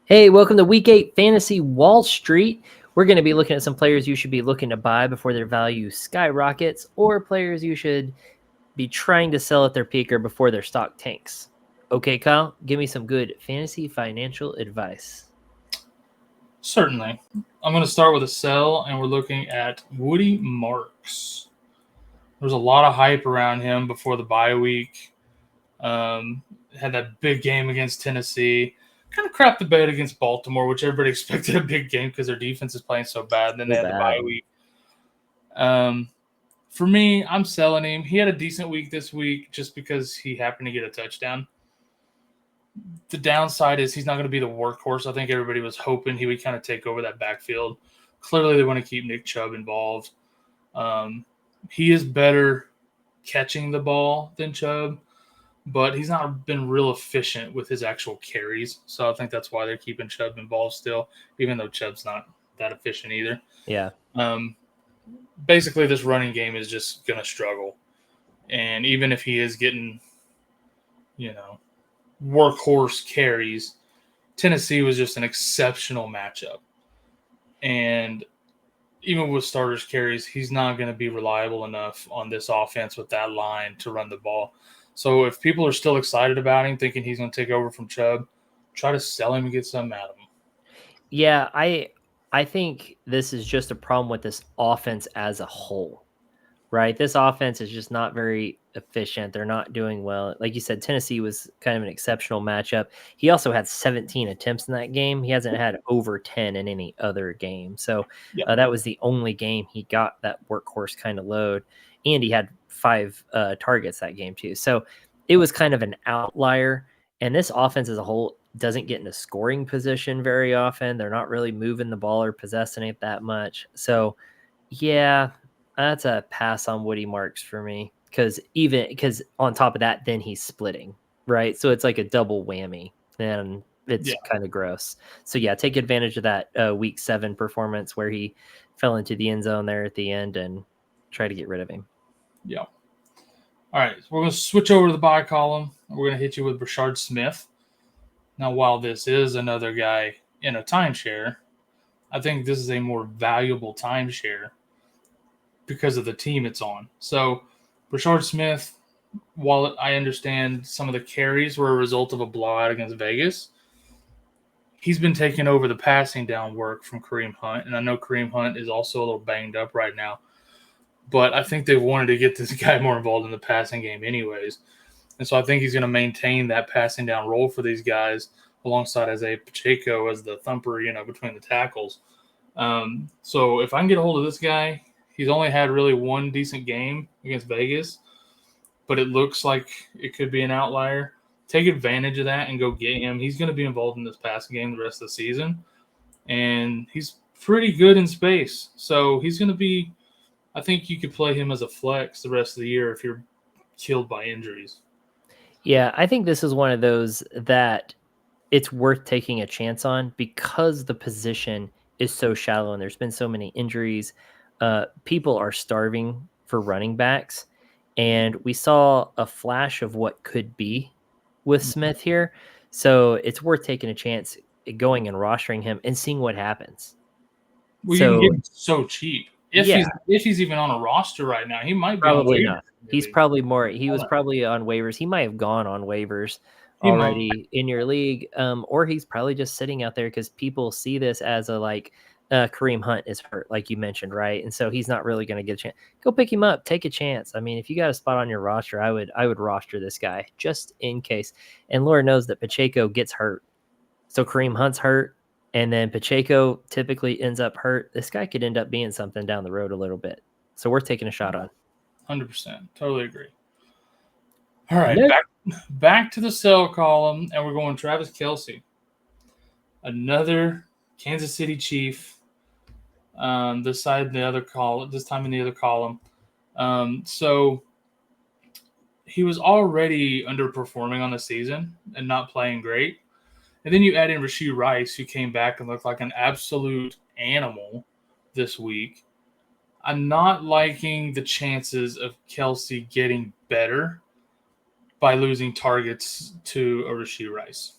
Hey, welcome to Week 8 Fantasy Wall Street. We're going to be looking at some players you should be looking to buy before their value skyrockets, or players you should be trying to sell at their peak or before their stock tanks. Okay, Kyle, give me some good fantasy financial advice. Certainly. I'm going to start with a sell, and we're looking at Woody Marks. There's a lot of hype around him before the bye week. Had that big game against Tennessee. Kind of crapped the bed against Baltimore, which everybody expected a big game because their defense is playing so bad. And then they had the bye week. For me, I'm selling him. He had a decent week this week just because he happened to get a touchdown. The downside is he's not going to be the workhorse. I think everybody was hoping he would kind of take over that backfield. Clearly, they want to keep Nick Chubb involved. He is better catching the ball than Chubb, but he's not been real efficient with his actual carries. So I think that's why they're keeping Chubb involved still, even though Chubb's not that efficient either. Yeah. Basically, this running game is just going to struggle. And even if he is getting, workhorse carries, Tennessee was just an exceptional matchup. And even with starters carries, he's not going to be reliable enough on this offense with that line to run the ball. So if people are still excited about him, thinking he's going to take over from Chubb, try to sell him and get something out of him. Yeah, I think this is just a problem with this offense as a whole. Right. This offense is just not very efficient. They're not doing well. Like you said, Tennessee was kind of an exceptional matchup. He also had 17 attempts in that game. He hasn't had over 10 in any other game. So that was the only game he got that workhorse kind of load. And he had 5 targets that game too. So it was kind of an outlier. And this offense as a whole doesn't get in a scoring position very often. They're not really moving the ball or possessing it that much. So yeah, that's a pass on Woody Marks for me because on top of that, then he's splitting, right? So it's like a double whammy, and it's kind of gross. So yeah, take advantage of that week 7 performance where he fell into the end zone there at the end and try to get rid of him. Yeah. All right, so we're going to switch over to the buy column. We're going to hit you with Brashard Smith. Now, while this is another guy in a timeshare, I think this is a more valuable timeshare because of the team it's on. So, Brashard Smith, while I understand some of the carries were a result of a blowout against Vegas, he's been taking over the passing down work from Kareem Hunt. And I know Kareem Hunt is also a little banged up right now. But I think they've wanted to get this guy more involved in the passing game anyways. And so I think he's going to maintain that passing down role for these guys alongside Zay Pacheco as the thumper, between the tackles. So if I can get a hold of this guy, he's only had really one decent game against Vegas, but it looks like it could be an outlier. Take advantage of that and go get him. He's going to be involved in this passing game the rest of the season, and he's pretty good in space. So he's going to be – I think you could play him as a flex the rest of the year if you're killed by injuries. Yeah, I think this is one of those that it's worth taking a chance on because the position is so shallow and there's been so many injuries. People are starving for running backs, and we saw a flash of what could be with Smith here. So it's worth taking a chance going and rostering him and seeing what happens. Well, you can get him so cheap. If he's even on a roster right now, he might be probably not. He's probably more. He was probably on waivers. He might have gone on waivers already in your league, or he's probably just sitting out there because people see this as a Kareem Hunt is hurt, like you mentioned, right? And so he's not really going to get a chance. Go pick him up, take a chance. I mean, if you got a spot on your roster, I would roster this guy just in case. And Laura knows that Pacheco gets hurt, so Kareem Hunt's hurt, and then Pacheco typically ends up hurt. This guy could end up being something down the road a little bit, so worth taking a shot on. 100%, totally agree. All right, back to the sell column, and we're going Travis Kelce, another Kansas City Chief. This time in the other column. So he was already underperforming on the season and not playing great. And then you add in Rashee Rice, who came back and looked like an absolute animal this week. I'm not liking the chances of Kelce getting better by losing targets to a Rashee Rice.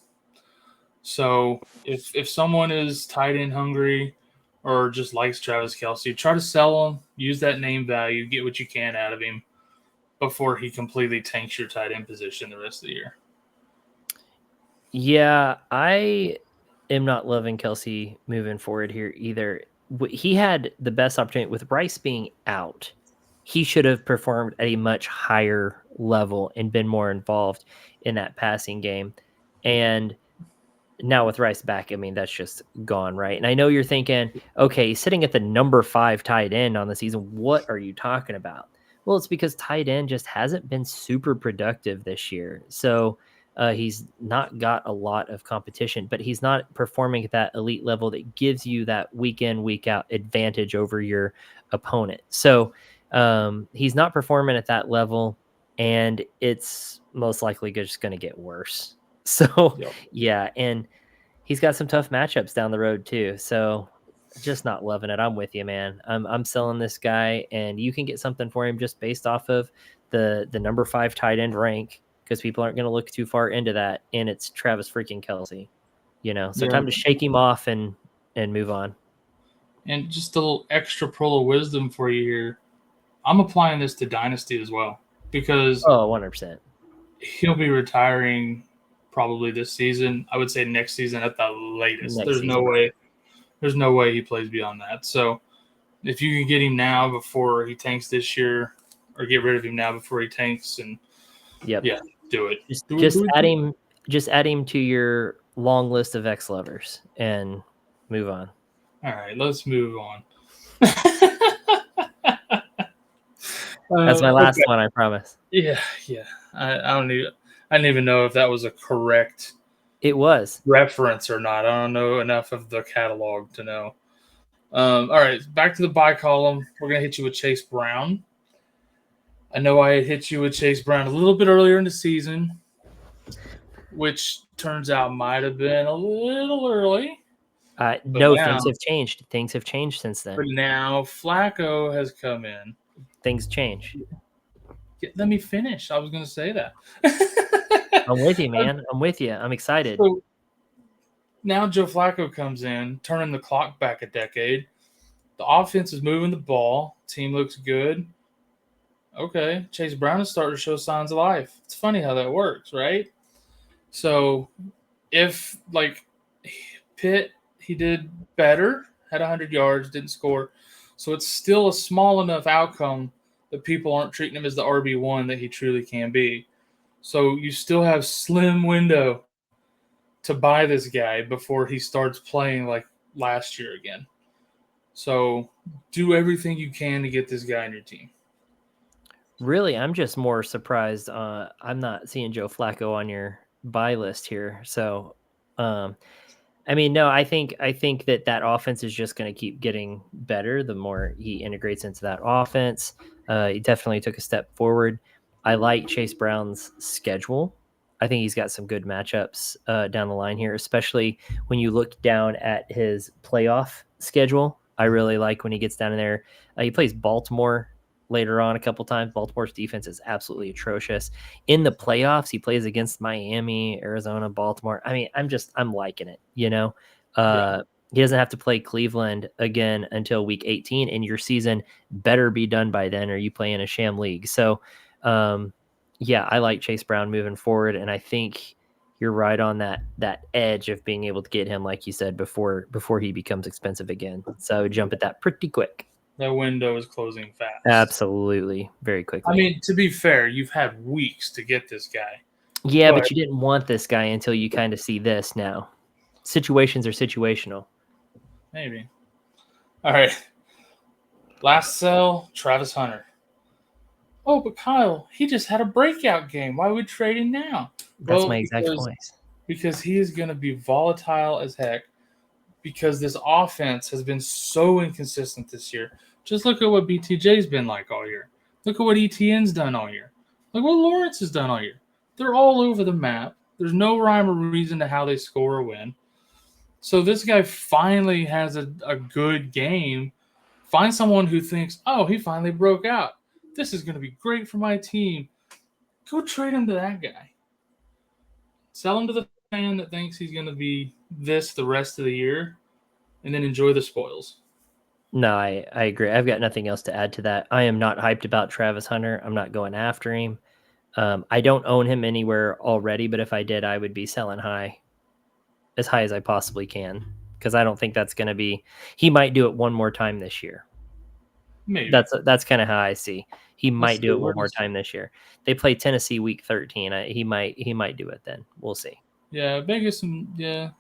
So if someone is tight end hungry or just likes Travis Kelce, try to sell him, use that name value, get what you can out of him before he completely tanks your tight end position the rest of the year. Yeah, I am not loving Kelce moving forward here either. He had the best opportunity with Rice being out. He should have performed at a much higher level and been more involved in that passing game. And now with Rice back, I mean, that's just gone, right? And I know you're thinking, okay, he's sitting at the number 5 tight end on the season. What are you talking about? Well, it's because tight end just hasn't been super productive this year. So he's not got a lot of competition, but he's not performing at that elite level that gives you that week in, week out advantage over your opponent. So he's not performing at that level, and it's most likely just going to get worse. So, Yep. yeah, and he's got some tough matchups down the road too. So, just not loving it. I'm with you, man. I'm selling this guy, and you can get something for him just based off of the number 5 tight end rank, because people aren't going to look too far into that, and it's Travis freaking Kelce. So Yeah. time to shake him off and move on. And just a little extra pearl of wisdom for you here. I'm applying this to Dynasty as well because Oh, 100%. he'll be retiring probably this season. I would say next season at the latest. Next season. There's no way he plays beyond that. So if you can get him now before he tanks this year, or get rid of him now before he tanks, and Yep. yeah, do it. Just add him to your long list of ex-lovers and move on. All right, let's move on. That's my last one, I promise. Yeah. I didn't even know if that was a correct It was reference or not. I don't know enough of the catalog to know. All right, back to the buy column. We're gonna hit you with Chase Brown. I know I had hit you with Chase Brown a little bit earlier in the season, which turns out might have been a little early. No, things have changed. Things have changed since then. But now Flacco has come in. Things change. Let me finish. I was going to say that. I'm with you, man. I'm with you. I'm excited. So now Joe Flacco comes in, turning the clock back a decade. The offense is moving the ball. Team looks good. Okay, Chase Brown is starting to show signs of life. It's funny how that works, right? So if, like, Pitt, he did better, had 100 yards, didn't score. So it's still a small enough outcome that people aren't treating him as the RB1 that he truly can be. So you still have slim window to buy this guy before he starts playing like last year again. So do everything you can to get this guy on your team. Really, I'm just more surprised. I'm not seeing Joe Flacco on your buy list here. So, I mean, no, I think that offense is just going to keep getting better the more he integrates into that offense. He definitely took a step forward. I like Chase Brown's schedule. I think he's got some good matchups down the line here, especially when you look down at his playoff schedule. I really like when he gets down in there. He plays Baltimore later on a couple times. Baltimore's defense is absolutely atrocious. In the playoffs, he plays against Miami, Arizona, Baltimore. I mean, I'm liking it, He doesn't have to play Cleveland again until week 18, and your season better be done by then, or you play in a sham league. So, yeah, I like Chase Brown moving forward, and I think you're right on that edge of being able to get him, like you said, before he becomes expensive again. So jump at that pretty quick. That window is closing fast. Absolutely. Very quickly. I mean, to be fair, you've had weeks to get this guy. Yeah, but you didn't want this guy until you kind of see this now. Situations are situational. Maybe. All right. Last sell, Travis Hunter. Oh, but Kyle, he just had a breakout game. Why would we trade him now? That's my exact point. Because he is going to be volatile as heck, because this offense has been so inconsistent this year. Just look at what BTJ's been like all year. Look at what ETN's done all year. Look what Lawrence has done all year. They're all over the map. There's no rhyme or reason to how they score or win. So this guy finally has a good game. Find someone who thinks, oh, he finally broke out. This is going to be great for my team. Go trade him to that guy. Sell him to the fan that thinks he's going to be this the rest of the year and then enjoy the spoils. No, I agree. I've got nothing else to add to that. I am not hyped about Travis Hunter. I'm not going after him. I don't own him anywhere already, but if I did, I would be selling as high as I possibly can, because I don't think that's going to be. He might do it one more time this year. Maybe That's kind of how I see. He might do it Where one more time this year. They play Tennessee week 13. He might do it then. We'll see. Yeah, Vegas and yeah,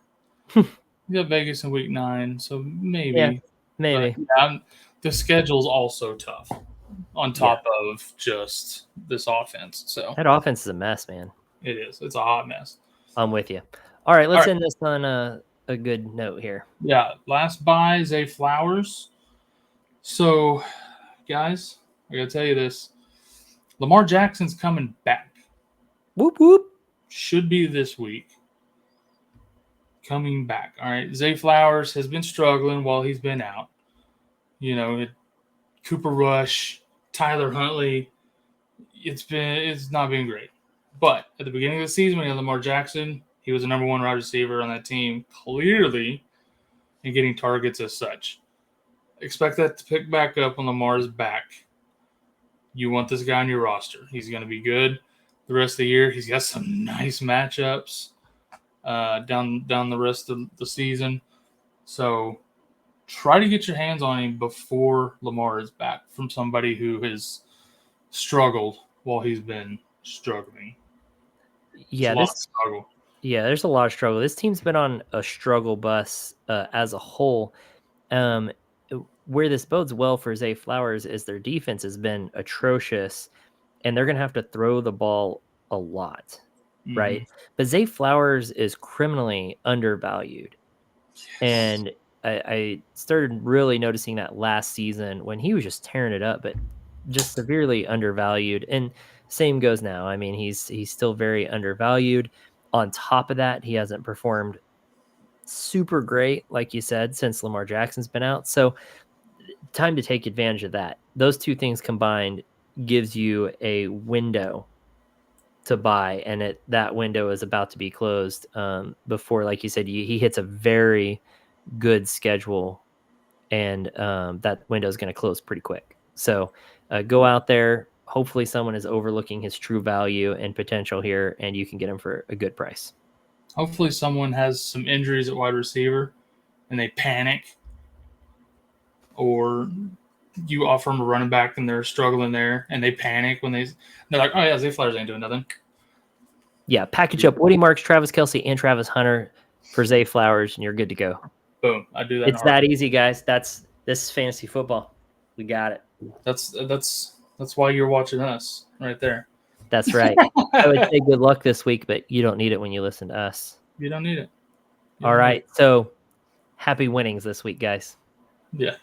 Vegas in week 9, so maybe. Yeah, But maybe. yeah, the schedule's also tough on top of just this offense. So That offense is a mess, man. it is. It's a hot mess. I'm with you. All right, let's All right. end this on a good note here. Yeah, last buy, Zay Flowers. So, guys, I gotta tell you this: Lamar Jackson's coming back. Whoop whoop. Should be this week. Coming back. All right. Zay Flowers has been struggling while he's been out. You know, Cooper Rush, Tyler Huntley. It's not been great. But at the beginning of the season, when he had Lamar Jackson, he was the number 1 wide receiver on that team, clearly, and getting targets as such. Expect that to pick back up when Lamar's back. You want this guy on your roster. He's going to be good the rest of the year. He's got some nice matchups down the rest of the season. So try to get your hands on him before Lamar is back from somebody who has struggled while he's been struggling. Yeah, there's a lot of struggle. This team's been on a struggle bus as a whole. Where this bodes well for Zay Flowers is their defense has been atrocious, and they're going to have to throw the ball a lot, right? But Zay Flowers is criminally undervalued. Yes. And I started really noticing that last season when he was just tearing it up, but just severely undervalued. And same goes now. I mean, he's still very undervalued. On top of that, he hasn't performed super great, like you said, since Lamar Jackson's been out. So time to take advantage of that. Those two things combined gives you a window to buy, and that window is about to be closed before, like you said, he hits a very good schedule, and that window is going to close pretty quick. So go out there. Hopefully someone is overlooking his true value and potential here, and you can get him for a good price. Hopefully someone has some injuries at wide receiver and they panic, or you offer them a running back and they're struggling there and they panic when they're like, oh yeah, Zay Flowers ain't doing nothing. Yeah, package up Woody Marks, Travis Kelce, and Travis Hunter for Zay Flowers, and you're good to go. Boom. I do that. It's that easy, guys. This is fantasy football. We got it. That's why you're watching us right there. That's right. I would say good luck this week, but you don't need it when you listen to us. You don't need it. All right. So happy winnings this week, guys. Yeah.